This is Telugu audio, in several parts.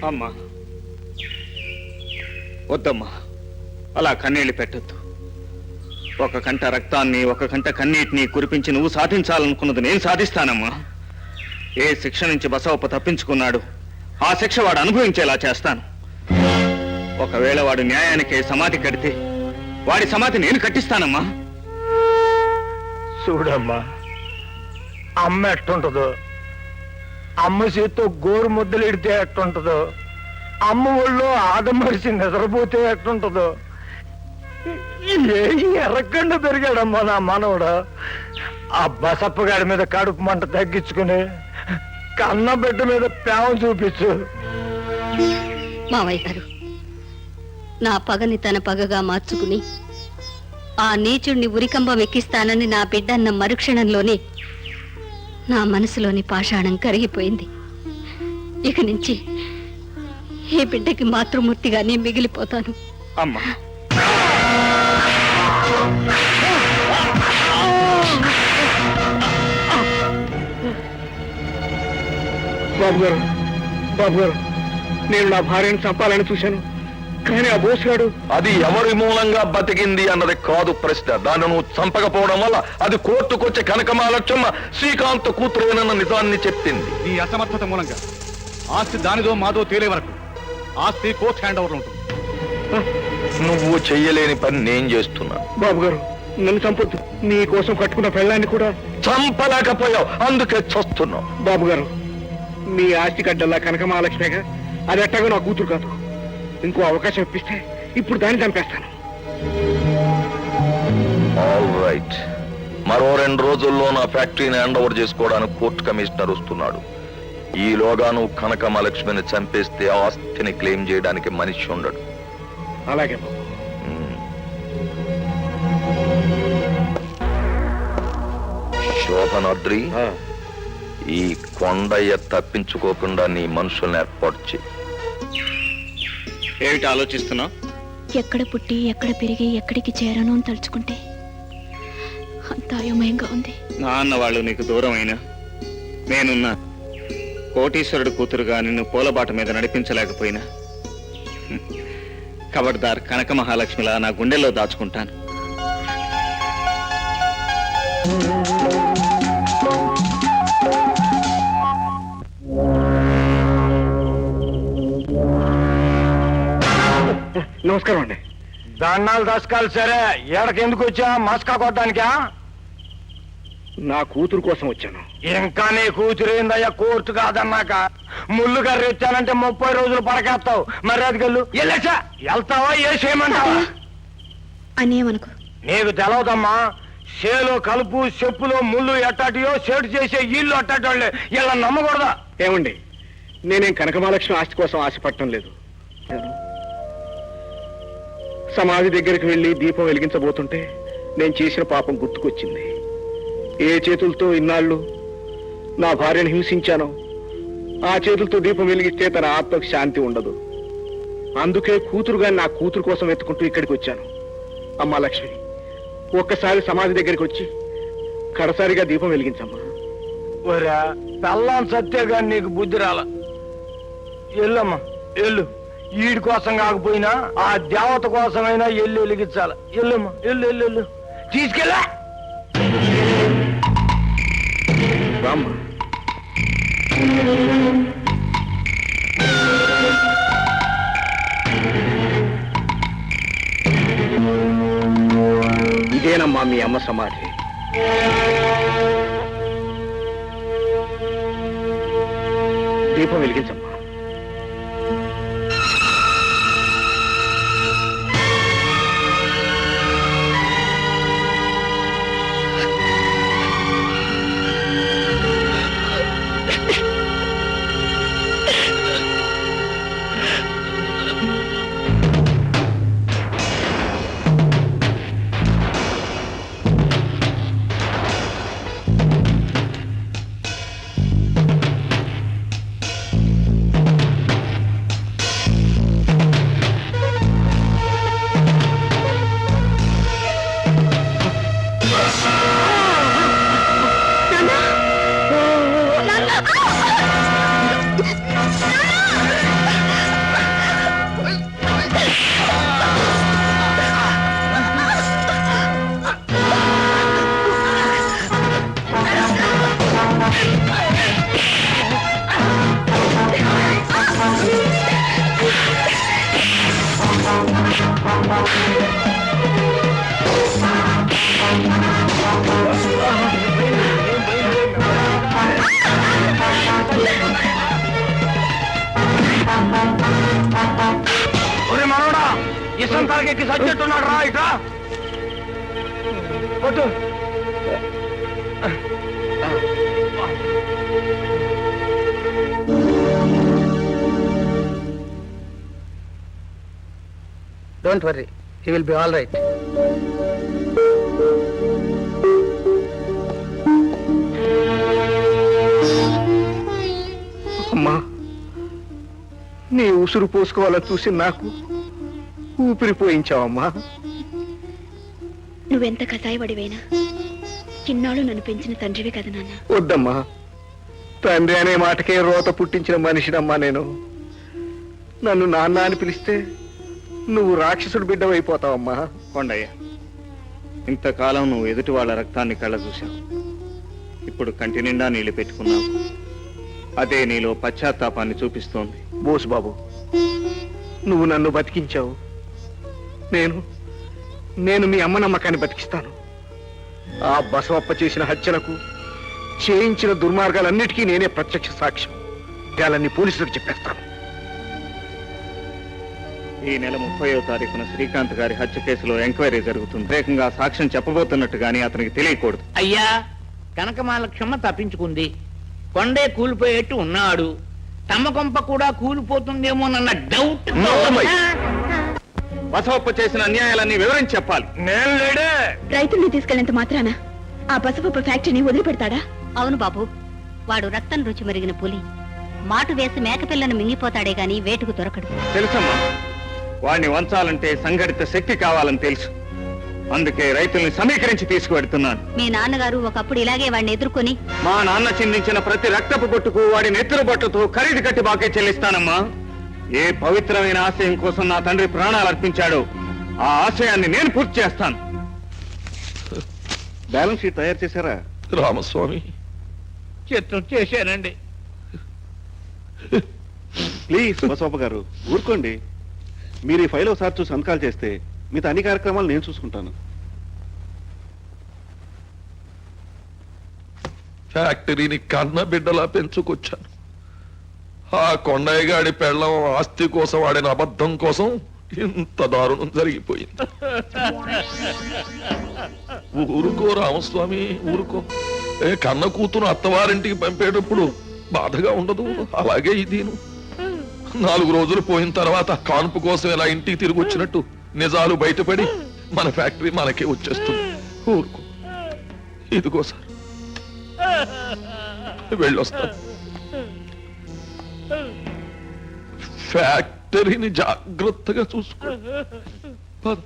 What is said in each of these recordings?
అమ్మా వద్దమ్మా, అలా కన్నీళ్లు పెట్టద్దు. ఒక కంట రక్తాన్ని, ఒక కంట కన్నీటిని కురిపించి నువ్వు సాధించాలనుకున్నది నేను సాధిస్తానమ్మా. ఏ శిక్ష నుంచి బసవప్ప తప్పించుకున్నాడు ఆ శిక్ష వాడు అనుభవించేలా చేస్తాను. ఒకవేళ వాడు న్యాయానికి సమాధి కడితే వాడి సమాధి నేను కట్టిస్తానమ్మా. చూడమ్మా, అమ్మ ఎట్టుంటదో, అమ్మ చేత్తో గోరు ముద్దలు ఇడితే ఎట్టుంటదో, అమ్మ ఒళ్ళో ఆదమరిసి నిద్రపోతే ఎట్టుంటదో, ఎర్రకండ పెరిగాడమ్మా నా మనవడు. ఆ బసప్పగాడి మీద కడుపు మంట తగ్గించుకుని కన్న బిడ్డ మీద ప్రేమ చూపించు. మావయ్య గారు, నా పగని తన పగగా మార్చుకుని ఆ నీచుణ్ణి ఉరికంబం ఎక్కిస్తానని నా బిడ్డ అన్న మరుక్షణంలోనే నా మనసులోని పాషాణం కరిగిపోయింది. ఇక నుంచి ఈ బిడ్డకి మాతృమూర్తిగానే మిగిలిపోతాను. అమ్మా బాబు గారు, బాబు గారు, నేను నా భార్యను చంపాలని చూశాను, కానీ ఆ బోసుగాడు. అది ఎవరి మూలంగా బతికింది అన్నది కాదు ప్రశ్న. దాన్ని నువ్వు చంపకపోవడం వల్ల అది కోర్టుకొచ్చే కనకమాలక్ష్మ శ్రీకాంత్ కూతురేనన్న నిజాన్ని చెప్పింది. నీ అసమర్థత మూలంగా ఆస్తి దానిదో మాదో తేలే వరకు ఆస్తి కోర్ట్ హ్యాండ్ ఓవర్ ఉంటుంది. నువ్వు చెయ్యలేని పని నేను చేస్తున్నా. బాబు గారు, నన్ను చంపొద్దు. నీ కోసం కట్టుకున్న పెళ్ళాన్ని కూడా చంపలేకపోయావు, అందుకే చస్తున్నావు. బాబు గారు, మీ ఆస్తి గడ్డల్లా కనకమహాలక్ష్మిగా అది ఎట్టగా నా కూతురు కాదు. ఇంకో అవకాశం ఇప్పిస్తే ఇప్పుడు దాన్ని చంపేస్తాను. ఆల్ రైట్, మరో 2 రోజుల్లో నా ఫ్యాక్టరీని హ్యాండ్ ఓవర్ చేసుకోవడానికి కోర్టు కమిషనర్ వస్తున్నాడు. ఈలోగా నువ్వు కనకమహాలక్ష్మిని చంపేస్తే ఆస్తిని క్లెయిమ్ చేయడానికి మనిషి ఉండడు. అలాగే బాబు. శోభనాద్రి, ఈ కొండయ్య తప్పించుకోకుండా నీ మనుషుల్ని ఏర్పాటు చేయి. ఏమిటి ఆలోచిస్తున్నావు? ఎక్కడ పుట్టి ఎక్కడ పెరిగి ఎక్కడికి చేరాను అని తలుచుకుంటే అంత అయోమయంగా ఉంది. నాన్న వాళ్ళు నీకు దూరం అయినా నేనున్నా. కోటీశ్వరుడు కూతురుగా నిన్ను పూలబాట మీద నడిపించలేకపోయినా కబడ్దార్ కనక మహాలక్ష్మిలా నా గుండెల్లో దాచుకుంటాను. నమస్కారం అండి. దండాలు దశకాలు సరే, ఏడకెందుకు వచ్చా? మస్కా కొట్టడానికా? నా కూతురు కోసం వచ్చాను. ఇంకా నీ కూతురేందయ్యా కోర్టు కాదన్నాక? ముళ్ళు కర్రీ ఇచ్చానంటే 30 రోజులు పడకేస్తావు. మరి అది గల్లు వెళ్ళచ్చా? వెళ్తావా? ఏ చేయమంటావా? అనేమనుకో, నీకు తెలవదమ్మా. చేలో కలుపు చెప్పులో ముళ్ళు ఎట్టాటియో సెట్ చేసే ఇల్లు అట్టాటోళ్ళే. ఇలా నమ్మకూడదా? ఏమండి, నేనేం కనకమహాలక్ష్మి ఆస్తి కోసం ఆశపడటం లేదు. సమాధి దగ్గరికి వెళ్లి దీపం వెలిగించబోతుంటే నేను చేసిన పాపం గుర్తుకొచ్చింది. ఏ చేతులతో ఇన్నాళ్ళు నా భార్యను హింసించానో ఆ చేతులతో దీపం వెలిగిస్తే తన ఆత్మకు శాంతి ఉండదు. అందుకే కూతురుగా నా కూతురు కోసం వెతుకుంటూ ఇక్కడికి వచ్చాను. అమ్మా లక్ష్మి, ఒక్కసారి సమాధి దగ్గరికి వచ్చి కడసారిగా దీపం వెలిగించమ్మా. ఒరా పెళ్ళాం సత్యగా నీకు బుద్ధి రాల. ఎల్లమ్మా ఎల్లు. ఈడి కోసం కాకపోయినా ఆ దేవత కోసమైనా ఎల్లు వెలిగించాల. ఎల్లమ్మా ఎల్లు ఎల్లు ఎల్లు. తీసుకెళ్ళా రామ్మా. ఇదేనమ్మా మీ అమ్మ సమాధి. దీపం వెలిగించమ్మా. సింహం కాలకెక్కి సచ్చెట్టున్నాడు రా ఇట్రా కొట్టు don't worry he will be all right. అమ్మా, నీ ఉసురు పోసుకోవాలని చూసి నాకు ఊపిరి పోయించావమ్మా. నువ్వెంత కసాయపడివైనా చిన్నాళ్ళు నన్ను పెంచిన తండ్రివి కదా నాన్న. వద్దమ్మా, తండ్రి అనే మాటకే రోత పుట్టించిన మనిషినమ్మా నేను. నన్ను నాన్న అని పిలిస్తే నువ్వు రాక్షసుడు బిడ్డవైపోతావమ్మా. కొండయ్య, ఇంతకాలం నువ్వు ఎదుటి వాళ్ళ రక్తాన్ని కళ్ళ చూశావు. ఇప్పుడు కంటి నిండా నీళ్లు పెట్టుకున్నావు. అదే నీలో పశ్చాత్తాపాన్ని చూపిస్తోంది. బోసు బాబు, నువ్వు నన్ను బతికించావు. నేను మీ అమ్మ నమ్మకాన్ని బతికిస్తాను. ఆ బసవప్ప చేసిన హత్యలకు, చేయించిన దుర్మార్గాలన్నిటికీ నేనే ప్రత్యక్ష సాక్ష్యం. వాళ్ళని పోలీసులకు చెప్పేస్తాను. ఈ నెల 30వ తారీఖున శ్రీకాంత్ గారి హత్య కేసులో ఎంక్వైరీ జరుగుతుంది. వేగంగా సాక్ష్యం చెప్పబోతున్నట్టు గానీ అతనికి తెలియకూడదు. అయ్యా, కనకమాలక్షమ్మ తప్పించుకుంది. కొండే కూలిపోయేట్టు ఉన్నాడు. తమ కొంప కూడా కూలిపోతుందేమోనన్న డౌట్. బసవప్ప చేసిన అన్యాయాలన్నీ వివరించి చెప్పాలి. నేను లేడే. రైతుల్ని తీసుకెళ్లేంత మాత్రాన ఆ పసుపు ఫ్యాక్టరీని వదిలిపెడతాడా? అవును బాబు, వాడు రక్తం రుచి మరిగిన పులి. మాటు వేసి మేకపిల్లను మింగిపోతాడే గాని వేటుకు దొరకడు. తెలుసమ్మా, వాడిని వంచాలంటే సంఘటిత శక్తి కావాలని తెలుసు. అందుకే రైతుల్ని సమీకరించి తీసుకువెడుతున్నాను. మీ నాన్నగారు ఒకప్పుడు ఇలాగే వాడిని ఎదుర్కొని మా నాన్న చిందించిన ప్రతి రక్తపు బొట్టుకు వాడి నెత్తురు బొట్టుతో ఖరీదు కట్టి బాకే చెల్లిస్తానమ్మా. ఏ పవిత్రమైన ఆశయం కోసం నా తండ్రి ప్రాణాలు అర్పించాడో ఆ ఆశయాన్ని నేను పూర్తి చేస్తాను. బ్యాలెన్స్ షీట్ తయారు చేశారా? రామస్వామి, చిత్రం చేశానండి. ప్లీజ్ బసవప్ప గారు ఊరుకోండి. మీరు ఈ ఫైల్ ఒకసారి చూసి సంతకాలు చేస్తే మిగతా అన్ని కార్యక్రమాలు నేను చూసుకుంటాను. ఫ్యాక్టరీని కన్న బిడ్డలా పెంచుకొచ్చాను. ఆ కొండయ్య గాడి పెళ్ళం ఆస్తి కోసం ఆడిన అబద్ధం కోసం ఇంత దారుణం జరిగిపోయింది. ఊరుకో రామస్వామి, ఊరుకో. కన్న కూతురు అత్తవారింటికి పంపేటప్పుడు బాధగా ఉండదు? అలాగే ఇదేను. 4 రోజులు పోయిన తర్వాత కాన్పు కోసం ఇలా ఇంటికి తిరిగి వచ్చినట్టు నిజాలు బయటపడి మన ఫ్యాక్టరీ మనకే వచ్చేస్తుంది. ఊరుకో. ఇదిగో సార్, వెళ్ళొస్తాను. ఫ్యాక్టరీని జాగ్రత్తగా చూసుకో. పద.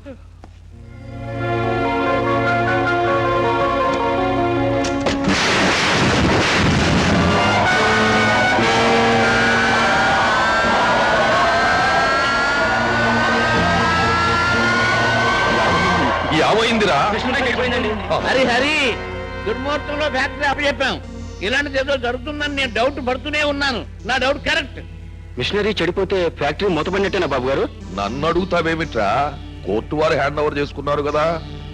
ఏమైందిరా? హరి హరి, దుర్ముహూర్తంలో ఫ్యాక్టరీ అప్పచెప్పాం. ఇలాంటిది ఏదో జరుగుతుందని నేను డౌట్ పడుతూనే ఉన్నాను. నా డౌట్ కరెక్ట్. మిషనరీ చెడిపోతే ఫ్యాక్టరీ మూతపడినట్టేనా బాబు గారు? నన్ను అడుగుతావేమిట్రా? కోర్టు వారు హ్యాండ్ ఓవర్ చేసుకున్నారు కదా.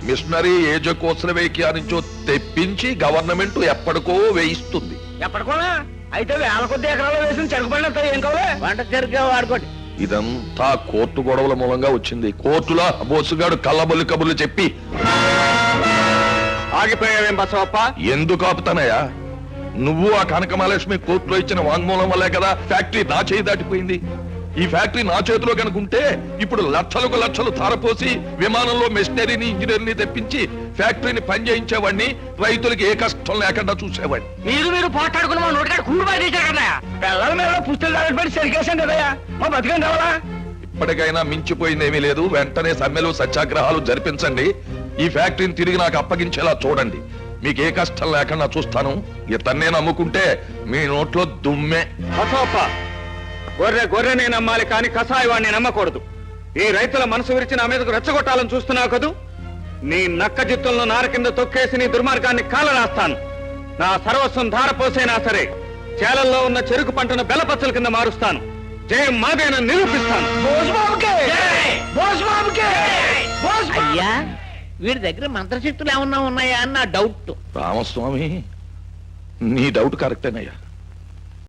మిషనరీ ఏ జకోత్సవేకియా నుంచో తెప్పించి గవర్నమెంట్ ఎప్పటికో వేయిస్తుంది. ఎప్పటికోనా? అయితే వేల కొద్ది ఎకరాలు వేసిన చెరుకుపడినంత ఏం కావాలి? వంట చెరుకే వాడుకోండి. ఇదంతా కోర్టు గొడవల మూలంగా వచ్చింది. కోర్టులో బోసుగాడు కళ్ళబొల్లి కబుర్లు చెప్పి ఆగిపోయావేం బసవప్ప? ఎందుకు ఆపుతానయ్యా? నువ్వు ఆ కనకమహాలక్ష్మి కోర్టులో ఇచ్చిన వాంగ్మూలం వల్లే కదా ఫ్యాక్టరీ నా చేయి దాటిపోయింది. ఈ ఫ్యాక్టరీ నా చేతిలో కనుకుంటే ఇప్పుడు లక్షలకు లక్షలు ధారపోసి విమానంలో మెషినరీని ఇంజనీర్ని తెప్పించి ఫ్యాక్టరీని పనిచేయించేవాడిని, రైతులకి ఏ కష్టం లేకుండా చూసేవాడిని. మీరు పోట్లాడుకున్న మా నోటికాడ కూడు బాధేశారు కదా. పిల్లల మీద పుస్తకాలు దాడిపడి సరికేసాం కదయ్యా. మా బతికం కావాలా? ఇప్పటికైనా మించిపోయిందేమీ లేదు. వెంటనే సమ్మెలు సత్యాగ్రహాలు జరిపించండి. ఈ ఫ్యాక్టరీని తిరిగి నాకు అప్పగించేలా చూడండి. మీకు ఏ కష్టం లేకుండా చూస్తాను. ఇతన్నే నమ్ముకుంటే మీ నోట్లో దుమ్మే. బసవప్ప, గొర్రెనే నమ్మాలి కానీ కసాయి వాడిని నమ్మకూడదు. ఈ రైతుల మనసు విరిచి నా మీదకు రెచ్చగొట్టాలని చూస్తున్నావు కదూ. నీ నక్క జిత్తులను నార కింద తొక్కేసి నీ దుర్మార్గాన్ని కాలరాస్తాను. నా సర్వస్వం ధారపోసైనా సరే చేలల్లో ఉన్న చెరుకు పంటను బెల్లపచ్చల కింద మారుస్తాను. జయం మాదేనని నిరూపిస్తాను. అయ్యా, వీడి దగ్గర మంత్రశక్తులు ఏమన్నా ఉన్నాయా అని నా డౌట్. రామస్వామి, నీ డౌట్ కరెక్టేనయ్యా.